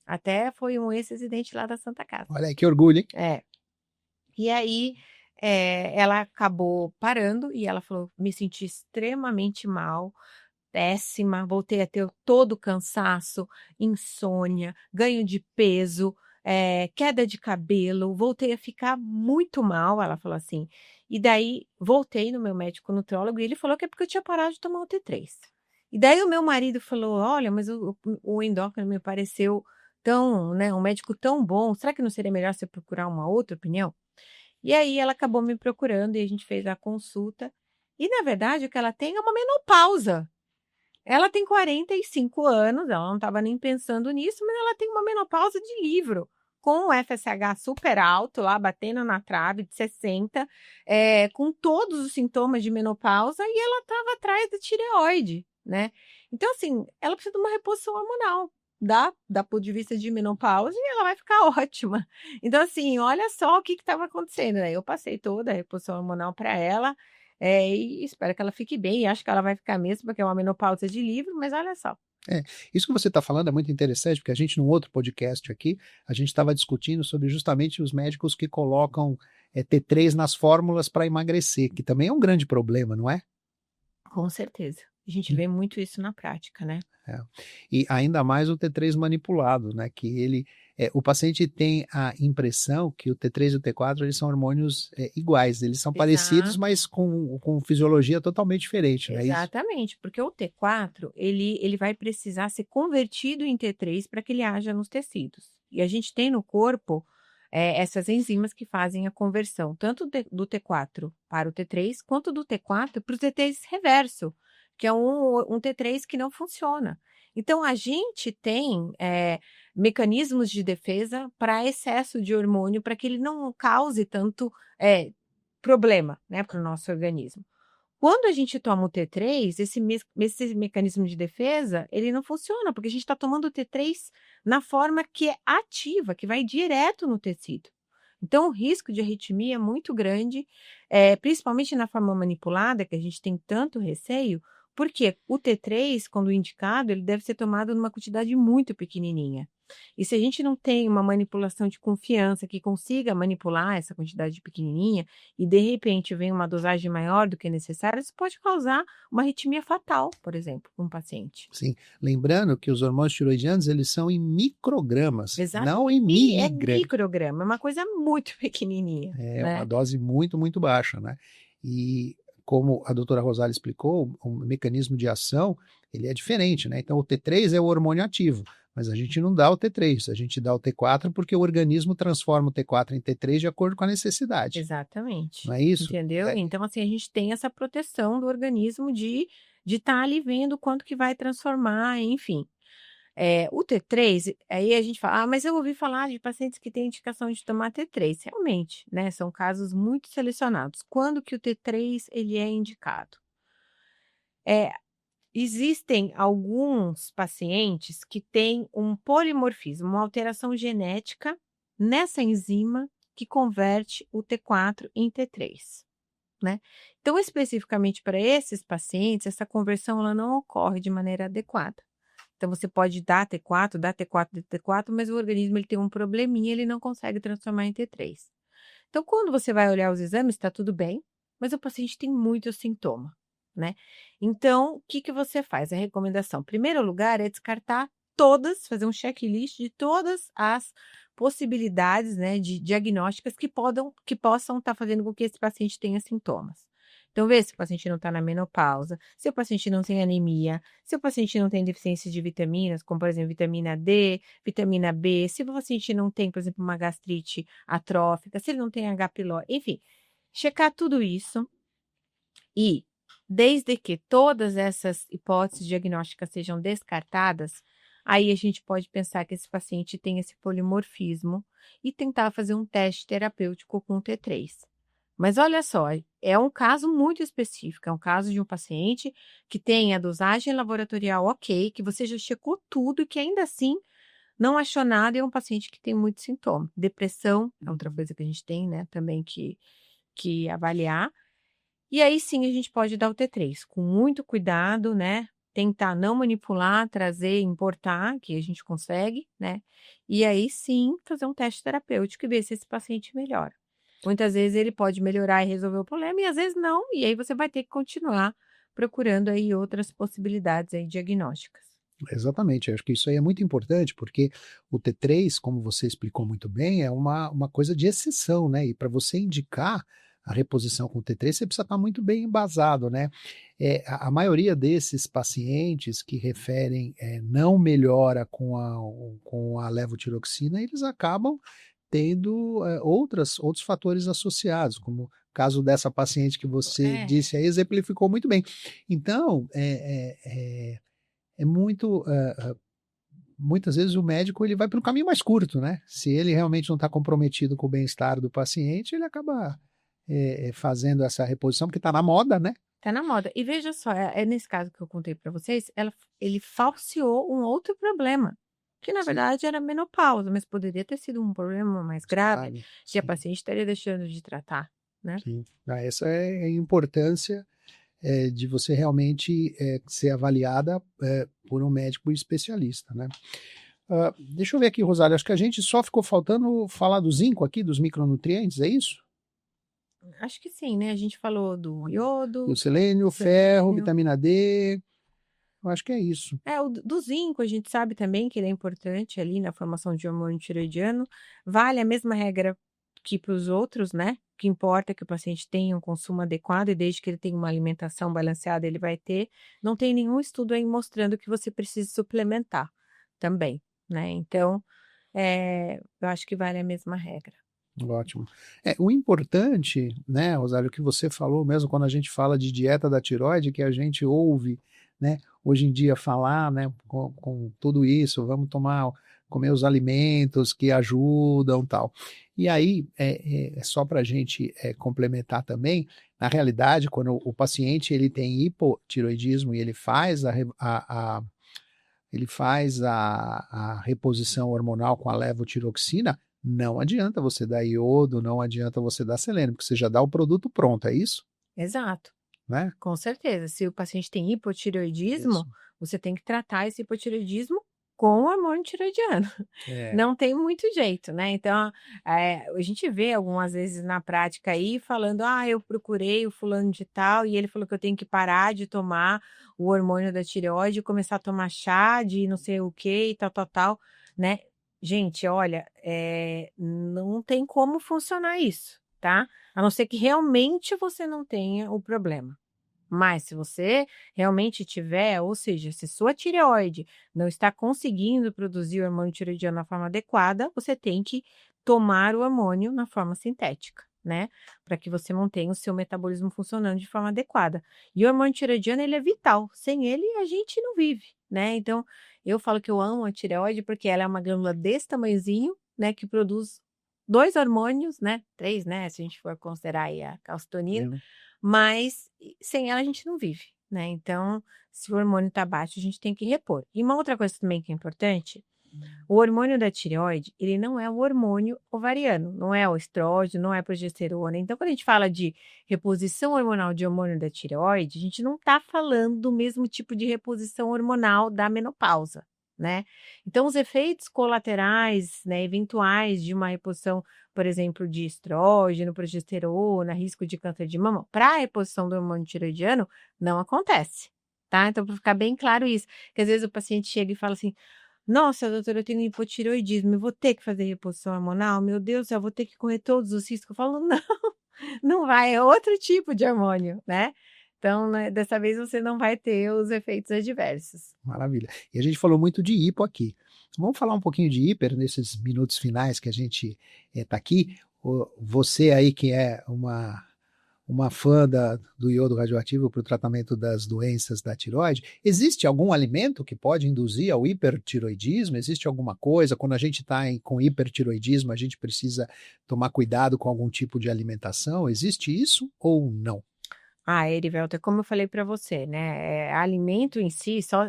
Até foi um ex-residente lá da Santa Casa. Olha aí que orgulho, hein? É. E aí, ela acabou parando e ela falou: "Me senti extremamente mal, péssima, voltei a ter todo o cansaço, insônia, ganho de peso, queda de cabelo, voltei a ficar muito mal", ela falou assim. E daí voltei no meu médico nutrólogo e ele falou que é porque eu tinha parado de tomar o T3. E daí o meu marido falou: "Olha, mas o endócrino me pareceu tão, né, um médico tão bom, será que não seria melhor você procurar uma outra opinião?" E aí ela acabou me procurando e a gente fez a consulta, e na verdade o que ela tem é uma menopausa. Ela tem 45 anos, ela não estava nem pensando nisso, mas ela tem uma menopausa de livro, com o FSH super alto lá, batendo na trave de 60, com todos os sintomas de menopausa e ela estava atrás da tireoide, né. Então assim, ela precisa de uma reposição hormonal, da ponto de vista de menopausa e ela vai ficar ótima. Então assim, olha só o que estava acontecendo, né, eu passei toda a reposição hormonal para ela, e espero que ela fique bem, e acho que ela vai ficar mesmo, porque é uma menopausa de livro, mas olha só. É, isso que você está falando é muito interessante, porque a gente, num outro podcast aqui, a gente estava discutindo sobre justamente os médicos que colocam T3 nas fórmulas para emagrecer, que também é um grande problema, não é? Com certeza. A gente Hum. vê muito isso na prática, né. É. E ainda mais o T3 manipulado, né? Que ele, o paciente tem a impressão que o T3 e o T4 eles são hormônios iguais, eles são parecidos, Exato, mas com fisiologia totalmente diferente, não é isso? exatamente, porque o T4 ele vai precisar ser convertido em T3 para que ele haja nos tecidos. E a gente tem no corpo, essas enzimas que fazem a conversão, tanto do T4 para o T3, quanto do T4 para o T3 reverso, que é um T3 que não funciona. Então a gente tem, mecanismos de defesa para excesso de hormônio, para que ele não cause tanto, problema, né, para o nosso organismo. Quando a gente toma o T3, esse mecanismo de defesa, ele não funciona, porque a gente está tomando o T3 na forma que é ativa, que vai direto no tecido. Então, o risco de arritmia é muito grande, principalmente na forma manipulada, que a gente tem tanto receio, porque o T3, quando indicado, ele deve ser tomado numa quantidade muito pequenininha. E se a gente não tem uma manipulação de confiança que consiga manipular essa quantidade pequenininha, e de repente vem uma dosagem maior do que necessário, isso pode causar uma arritmia fatal, por exemplo, para um paciente. Sim, lembrando que os hormônios tiroidianos eles são em microgramas, não em É miligramas. micrograma, é uma coisa muito pequenininha, É uma né. dose muito, muito baixa, né. E como a doutora Rosália explicou, o mecanismo de ação, ele é diferente, né, então o T3 é o hormônio ativo, mas a gente não dá o T3, a gente dá o T4 porque o organismo transforma o T4 em T3 de acordo com a necessidade, Exatamente, não é isso? entendeu? É, Então, assim, a gente tem essa proteção do organismo de estar ali vendo quanto que vai transformar, enfim. O T3, aí a gente fala: "Ah, mas eu ouvi falar de pacientes que têm indicação de tomar T3", realmente, né, são casos muito selecionados. Quando que o T3 ele é indicado? Eh, Existem alguns pacientes que têm um polimorfismo, uma alteração genética nessa enzima que converte o T4 em T3, né. Então, especificamente para esses pacientes, essa conversão ela não ocorre de maneira adequada. Então você pode dar T4, T4, mas o organismo ele tem um probleminha, ele não consegue transformar em T3. Então quando você vai olhar os exames, está tudo bem, mas o paciente tem muito sintoma, né. Então o que que você faz? A recomendação, em primeiro lugar, é descartar todas, fazer um checklist de todas as possibilidades, né, de diagnósticas que possam estar fazendo com que esse paciente tenha sintomas. Então vê se o paciente não está na menopausa, se o paciente não tem anemia, se o paciente não tem deficiência de vitaminas, como por exemplo vitamina D, vitamina B, se o paciente não tem, por exemplo, uma gastrite atrófica, se ele não tem H. pylori, enfim, checar tudo isso E, desde que todas essas hipóteses diagnósticas sejam descartadas, aí a gente pode pensar que esse paciente tem esse polimorfismo e tentar fazer um teste terapêutico com o T3. Mas olha só, é um caso muito específico, é um caso de um paciente que tem a dosagem laboratorial ok, que você já checou tudo e que ainda assim não achou nada, e é um paciente que tem muito sintoma. Depressão é outra coisa que a gente tem, né, também que avaliar. E aí sim a gente pode dar o T3, com muito cuidado, né? Tentar não manipular, trazer, importar, que a gente consegue, né? E aí sim fazer um teste terapêutico e ver se esse paciente melhora. Muitas vezes ele pode melhorar e resolver o problema, e às vezes não, e aí você vai ter que continuar procurando aí outras possibilidades aí diagnósticas. Exatamente, eu acho que isso aí é muito importante, porque o T3, como você explicou muito bem, é uma coisa de exceção, né? E para você indicar a reposição com o T3, você precisa estar muito bem embasado, né? A maioria desses pacientes que referem não melhora com a levotiroxina, eles acabam tendo outros fatores associados, como o caso dessa paciente que você disse aí, exemplificou muito bem. Então, é muito, muitas vezes o médico ele vai pelo caminho mais curto, né? Se ele realmente não está comprometido com o bem-estar do paciente, ele acaba fazendo essa reposição, porque está na moda, né? Tá na moda. E veja só, nesse caso que eu contei para vocês, ele falseou um outro problema, que na Sim. verdade era menopausa, mas poderia ter sido um problema mais grave, Sabe? que a Sim, paciente estaria deixando de tratar, né? sim. Essa é a importância de você realmente ser avaliada por um médico especialista, né? Deixa eu ver aqui, Rosário, acho que a gente só ficou faltando falar do zinco aqui, dos micronutrientes, é isso? Acho que sim, né? A gente falou do iodo, Do selênio, ferro, selênio. vitamina D, eu acho que é isso. O do zinco, a gente sabe também que ele é importante ali na formação de hormônio tiroidiano. Vale a mesma regra que para os outros, né? O que importa é que o paciente tenha um consumo adequado e desde que ele tenha uma alimentação balanceada, ele vai ter. Não tem nenhum estudo aí mostrando que você precisa suplementar também, né? Então, eu acho que vale a mesma regra. Ótimo. O importante, né, Rosário, o que você falou mesmo quando a gente fala de dieta da tireoide, que a gente ouve, né, hoje em dia falar, né, com tudo isso, vamos comer os alimentos que ajudam, tal. E aí, só para a gente complementar também, na realidade, quando o paciente ele tem hipotiroidismo e ele faz a reposição hormonal com a levotiroxina, não adianta você dar iodo, não adianta você dar selênio, porque você já dá o produto pronto, é isso? Exato. Né? Com certeza. Se o paciente tem Isso. hipotireoidismo, você tem que tratar esse hipotireoidismo com o hormônio tiroidiano. É, Não tem muito jeito, né? Então, a gente vê algumas vezes na prática aí falando: ah, eu procurei o fulano de tal e ele falou que eu tenho que parar de tomar o hormônio da tireoide e começar a tomar chá de não sei o que e tal, tal, tal, né? Gente, olha, não tem como funcionar isso, tá? A não ser que realmente você não tenha o problema. Mas se você realmente tiver, ou seja, se sua tireoide não está conseguindo produzir o hormônio tireoidiano na forma adequada, você tem que tomar o hormônio na forma sintética, né? Para que você mantenha o seu metabolismo funcionando de forma adequada. E o hormônio tireoidiano, ele é vital. Sem ele, a gente não vive, né? Então, eu falo que eu amo a tireoide porque ela é uma glândula desse tamanhozinho, né? Que produz 2 hormônios, né? 3, né? Se a gente for considerar aí a calcitonina, né? mas sem ela a gente não vive, né? Então, se o hormônio está baixo, a gente tem que repor. E uma outra coisa também que é importante, o hormônio da tireoide, ele não é o hormônio ovariano, não é o estrógeno, não é a progesterona. Então, quando a gente fala de reposição hormonal de hormônio da tireoide, a gente não está falando do mesmo tipo de reposição hormonal da menopausa, né? Então, os efeitos colaterais, né, eventuais de uma reposição, por exemplo, de estrógeno, progesterona, risco de câncer de mama, para a reposição do hormônio tireoidiano, não acontece, tá? Então, para ficar bem claro isso, que às vezes o paciente chega e fala assim: nossa, doutora, eu tenho hipotireoidismo, eu vou ter que fazer reposição hormonal? Meu Deus do céu, eu vou ter que correr todos os riscos. Eu falo, não, não vai, é outro tipo de hormônio, né? Então, né, dessa vez você não vai ter os efeitos adversos. Maravilha. E a gente falou muito de hipo aqui. Vamos falar um pouquinho de hiper nesses minutos finais que a gente está aqui. Você aí que é uma fã do iodo radioativo para o tratamento das doenças da tireoide. Existe algum alimento que pode induzir ao hipertiroidismo? Existe alguma coisa? Quando a gente está com hipertiroidismo, a gente precisa tomar cuidado com algum tipo de alimentação? Existe isso ou não? Erivelto, é como eu falei para você, né? Alimento em si, só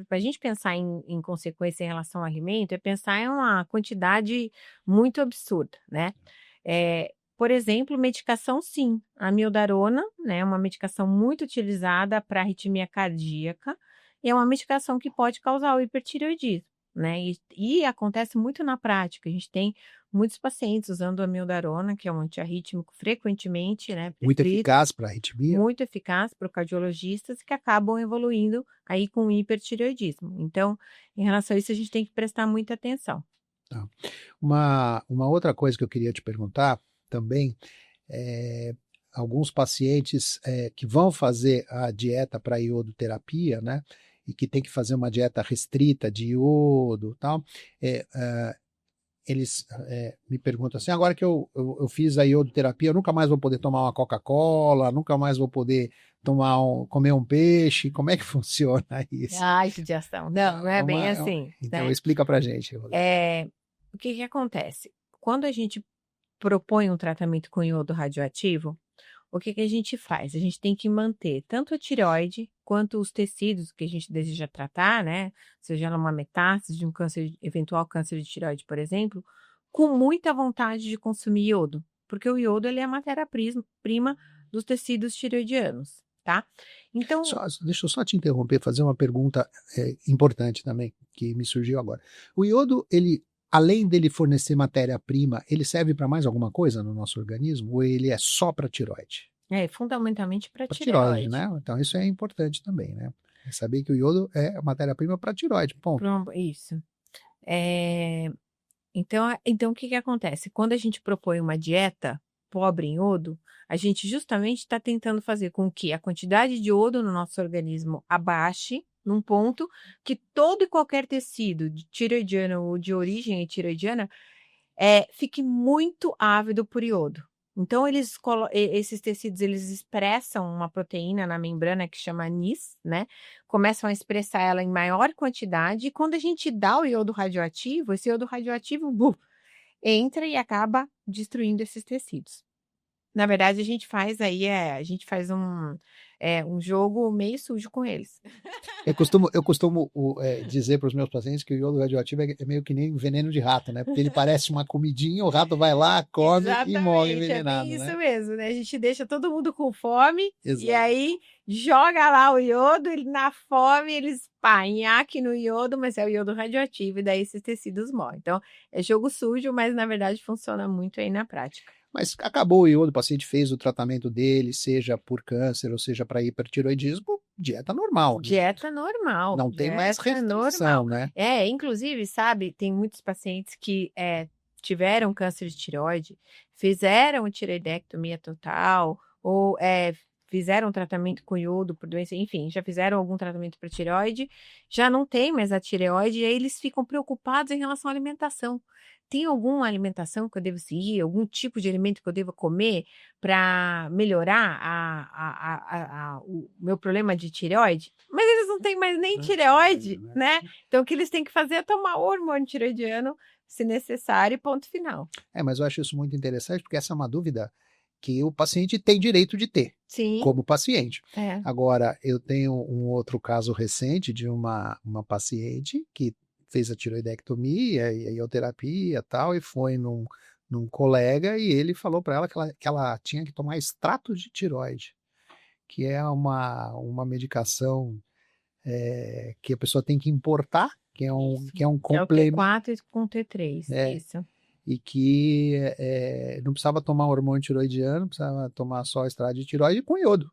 para a gente pensar em consequência em relação ao alimento, é pensar em uma quantidade muito absurda, né? Por exemplo, medicação, sim. A amiodarona, né, é uma medicação muito utilizada para arritmia cardíaca e é uma medicação que pode causar o hipertireoidismo, né? E acontece muito na prática. A gente tem muitos pacientes usando a amiodarona, que é um antiarrítmico, frequentemente, né, Muito prescrito, eficaz para arritmia? muito eficaz para cardiologistas que acabam evoluindo aí com hipertireoidismo. Então, em relação a isso, a gente tem que prestar muita atenção. Tá. Uma outra coisa que eu queria te perguntar também é alguns pacientes que vão fazer a dieta para iodoterapia, né? E que tem que fazer uma dieta restrita de iodo e tal, eles me perguntam assim, agora que eu fiz a iodoterapia, eu nunca mais vou poder tomar uma Coca-Cola, nunca mais vou poder comer um peixe, como é que funciona isso? Ai, judiação. Não, não é bem assim, Então, né? explica pra gente. O que acontece? Quando a gente propõe um tratamento com iodo radioativo, o que a gente faz? A gente tem que manter tanto a tireoide quanto os tecidos que a gente deseja tratar, né? Seja uma metástase de um eventual câncer de tireoide, por exemplo, com muita vontade de consumir iodo, porque o iodo ele é a matéria-prima dos tecidos tireoidianos, tá? Então, Deixa eu só te interromper, fazer uma pergunta importante também, que me surgiu agora. O iodo, ele, além dele fornecer matéria-prima, ele serve para mais alguma coisa no nosso organismo? Ou ele é só para tireoide? fundamentalmente para Para tireoide, tireoide. né? Então isso é importante também, né? É saber que o iodo é matéria-prima para tireoide, ponto. Isso. Então, o que acontece? Quando a gente propõe uma dieta pobre em iodo, a gente justamente está tentando fazer com que a quantidade de iodo no nosso organismo abaixe num ponto que todo e qualquer tecido de tireoidiano ou de origem tireoidiana fique muito ávido por iodo. Então, esses tecidos, eles expressam uma proteína na membrana que chama NIS, né? Começam a expressar ela em maior quantidade, e quando a gente dá o iodo radioativo, esse iodo radioativo entra e acaba destruindo esses tecidos. Na verdade, a gente faz um jogo meio sujo com eles. Eu costumo dizer para os meus pacientes que o iodo radioativo é meio que nem veneno de rato, né? Porque ele parece uma comidinha, o rato vai lá, come e morre Exatamente, é envenenado, bem né? isso mesmo, né? A gente deixa todo mundo com fome e Exato. aí joga lá o iodo, na fome eles nhaque no iodo, mas é o iodo radioativo e daí esses tecidos morrem. Então, é jogo sujo, mas na verdade funciona muito aí na prática. Mas acabou o iodo, o paciente fez o tratamento dele, seja por câncer ou seja para hipertiroidismo, dieta normal. Dieta normal. Não tem mais Dieta restrição, normal. né? Inclusive, sabe, tem muitos pacientes que tiveram câncer de tireoide, fizeram tireoidectomia total, ou fizeram tratamento com iodo por doença, enfim, já fizeram algum tratamento para tireoide, já não tem mais a tireoide, e aí eles ficam preocupados em relação à alimentação. Tem alguma alimentação que eu devo seguir, algum tipo de alimento que eu devo comer para melhorar o meu problema de tireoide? Mas eles não têm mais nem tireoide, né? Então, o que eles têm que fazer é tomar o hormônio tireoidiano, se necessário, e ponto final. Mas eu acho isso muito interessante, porque essa é uma dúvida que o paciente tem direito de ter, Sim. como paciente. É. Agora, eu tenho um outro caso recente de uma paciente que fez a tiroidectomia e a ioterapia e tal, e foi num colega e ele falou para ela que ela tinha que tomar extrato de tireoide, que é uma medicação que a pessoa tem que importar, que é um complemento. É o T4 com T3, isso. E que não precisava tomar hormônio tiroidiano, precisava tomar só extrato de tireoide com iodo.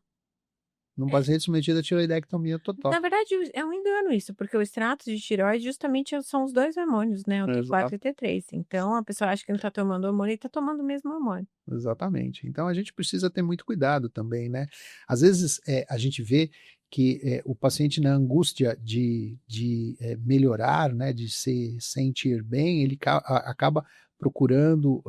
Num paciente submetido a tiroidectomia total. Na verdade, é um engano isso, porque o extrato de tireoide justamente são os dois hormônios, né? O T4 e o T3. Então, a pessoa acha que não está tomando hormônio e está tomando o mesmo hormônio. Exatamente. Então, a gente precisa ter muito cuidado também, né? Às vezes, a gente vê que o paciente, na angústia de melhorar, né, de se sentir bem, ele acaba procurando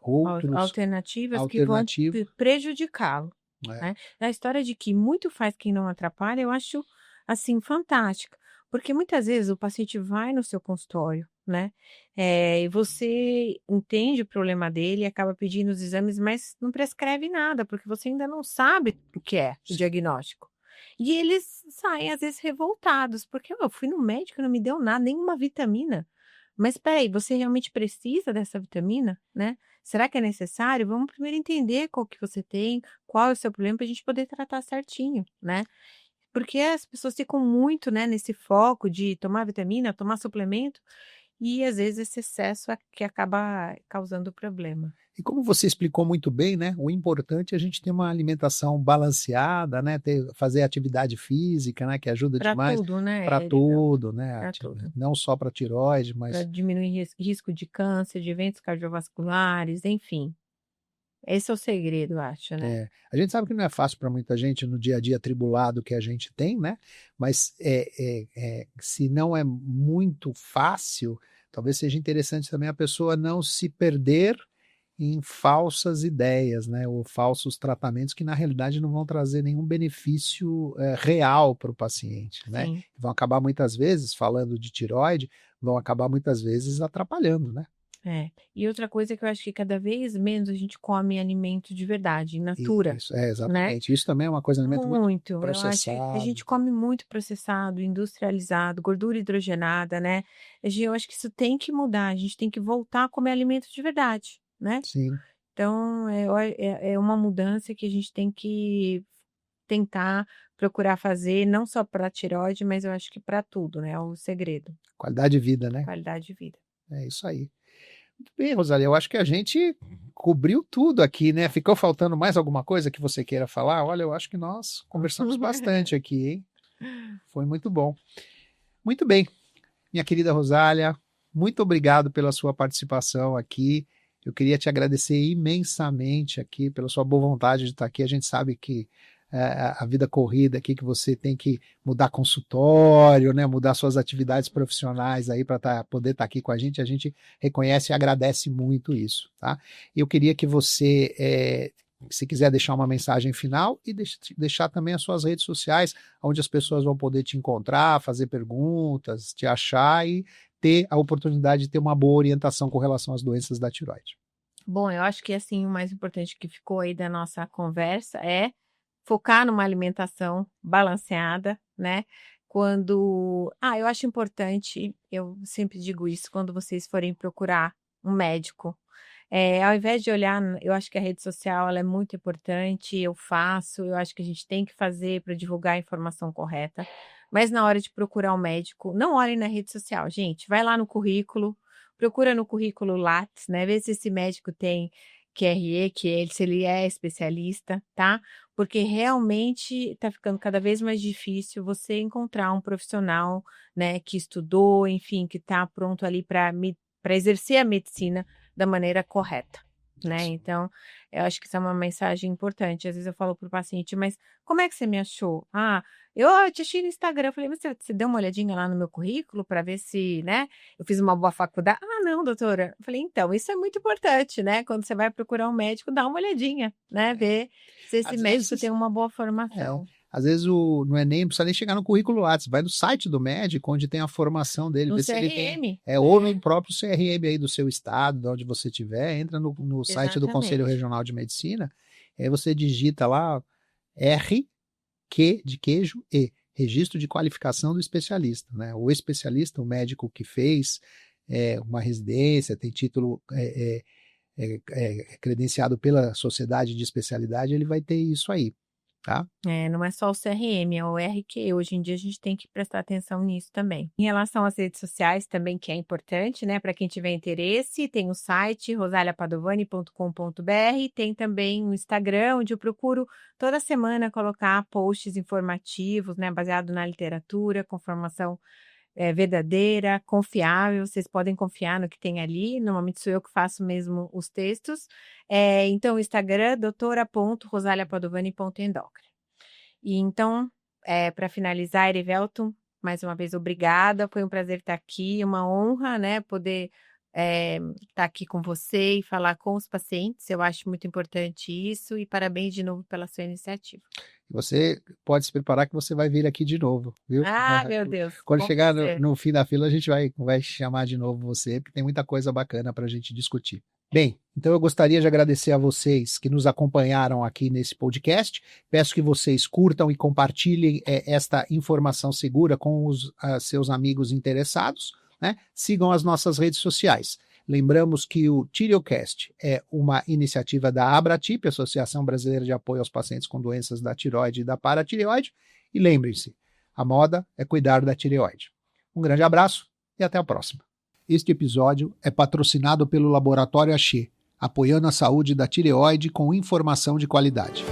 outros Alternativas que vão alternativas. prejudicá-lo, É, né. A história de que muito faz quem não atrapalha, eu acho, assim, fantástica, porque muitas vezes o paciente vai no seu consultório, né, e você entende o problema dele e acaba pedindo os exames, mas não prescreve nada, porque você ainda não sabe o que é o sim, diagnóstico. E eles saem, às vezes, revoltados, porque: "Eu fui no médico e não me deu nada, nenhuma vitamina". Mas espera aí, você realmente precisa dessa vitamina, né? Será que é necessário? Vamos primeiro entender qual que você tem, qual é o seu problema para a gente poder tratar certinho, né? Porque as pessoas ficam muito, né, nesse foco de tomar vitamina, tomar suplemento, e às vezes esse excesso é que acaba causando problema. e como você explicou muito bem, né, o importante é a gente ter uma alimentação balanceada, né, fazer atividade física, né, que ajuda Para demais tudo, né? para tudo, né, Para tudo. não só para tireoide, Para mas diminuir risco de câncer, de eventos cardiovasculares, enfim. Esse é o segredo, eu acho, né? a gente sabe que não é fácil para muita gente no dia a dia atribulado que a gente tem, né, mas, se não é muito fácil, talvez seja interessante também a pessoa não se perder em falsas ideias, né, ou falsos tratamentos que na realidade não vão trazer nenhum benefício, real para o paciente, né. Sim. Vão acabar muitas vezes, falando de tireoide, vão acabar muitas vezes atrapalhando, né. É. E outra coisa que eu acho que cada vez menos a gente come alimento de verdade, in natura, Isso, né. exatamente. Isso também é uma coisa, alimento muito Muito, eu acho que a processado. gente come muito processado, industrializado, gordura hidrogenada, né. Eu acho que isso tem que mudar, a gente tem que voltar a comer alimento de verdade, né. Sim, Então, é uma mudança que a gente tem que tentar procurar fazer, não só para tireoide, mas eu acho que para tudo, né, é o segredo, qualidade de vida, né. qualidade de vida. É isso aí. Muito bem, Rosalia, eu acho que a gente cobriu tudo aqui, né. Ficou faltando mais alguma coisa que você queira falar? Olha, eu acho que nós conversamos bastante aqui, hein. Foi muito bom. Muito bem, minha querida Rosália, muito obrigado pela sua participação aqui. Eu queria te agradecer imensamente aqui pela sua boa vontade de estar aqui. A gente sabe que a vida corrida aqui, que você tem que mudar consultório, né, mudar suas atividades profissionais aí para poder estar aqui com a gente reconhece e agradece muito isso, tá? Eu queria que você, se quiser deixar uma mensagem final e deixar também as suas redes sociais, onde as pessoas vão poder te encontrar, fazer perguntas, te achar e ter a oportunidade de ter uma boa orientação com relação às doenças da tireoide. Bom, eu acho que, assim, o mais importante que ficou aí da nossa conversa é focar numa alimentação balanceada, né. Eu acho importante, eu sempre digo isso, quando vocês forem procurar um médico, ao invés de olhar eu acho que a rede social ela é muito importante, eu acho que a gente tem que fazer para divulgar a informação correta, mas na hora de procurar um médico, não olhem na rede social, gente, vai lá no currículo, procura no currículo Lattes, né, vê se esse médico tem QRE, se ele é especialista, tá, porque realmente está ficando cada vez mais difícil você encontrar um profissional, né, que estudou, enfim, que está pronto ali para exercer a medicina da maneira correta, né. Isso. Então, eu acho que isso é uma mensagem importante. Às vezes eu falo para o paciente: "Mas como é que você me achou?". "Ah, eu te achei no Instagram". Eu falei: "Mas você deu uma olhadinha lá no meu currículo para ver se, né, eu fiz uma boa faculdade?". "Ah, não, doutora". Eu falei: "Então, isso é muito importante, né, quando você vai procurar um médico, dá uma olhadinha, né, ver se esse Às médico vezes tem uma boa é, formação". às vezes não é nem, não precisa nem chegar no currículo Lattes, vai no site do médico onde tem a formação dele, No vê se ele tem CRM. ou É, no próprio CRM aí do seu estado, de onde você estiver, entra no site do Conselho exatamente. Regional de Medicina, aí você digita lá R, Q de queijo, registro de qualificação do especialista, né, o especialista, o médico que fez, uma residência, tem título, credenciado pela sociedade de especialidade, ele vai ter isso aí, tá? É, não é só o CRM, é o RQ. Hoje em dia a gente tem que prestar atenção nisso também. Em relação às redes sociais também, que é importante, né, para quem tiver interesse, tem o site rosaliapadovani.com.br, tem também o Instagram, onde eu procuro toda semana colocar posts informativos, né, baseado na literatura, com formação verdadeira, confiável, vocês podem confiar no que tem ali, normalmente sou eu que faço mesmo os textos. Então o Instagram, doutora.rosaliapadovani.endocrin. E então, para finalizar, Erivelton, mais uma vez obrigada, foi um prazer estar aqui, uma honra, né, poder estar aqui com você e falar com os pacientes. Eu acho muito importante isso e parabéns de novo pela sua iniciativa. Você pode se preparar que você vai vir aqui de novo, viu? Ah, meu Deus. Quando com chegar prazer. no fim da fila, a gente vai chamar de novo você, porque tem muita coisa bacana para a gente discutir. Bem, então eu gostaria de agradecer a vocês que nos acompanharam aqui nesse podcast. Peço que vocês curtam e compartilhem esta informação segura com os seus amigos interessados, né? Sigam as nossas redes sociais. Lembramos que o TireoCast é uma iniciativa da ABRATIP, Associação Brasileira de Apoio aos Pacientes com Doenças da Tireoide e da Paratireoide. E lembrem-se, a moda é cuidar da tireoide. Um grande abraço e até a próxima. Este episódio é patrocinado pelo Laboratório Axê, apoiando a saúde da tireoide com informação de qualidade.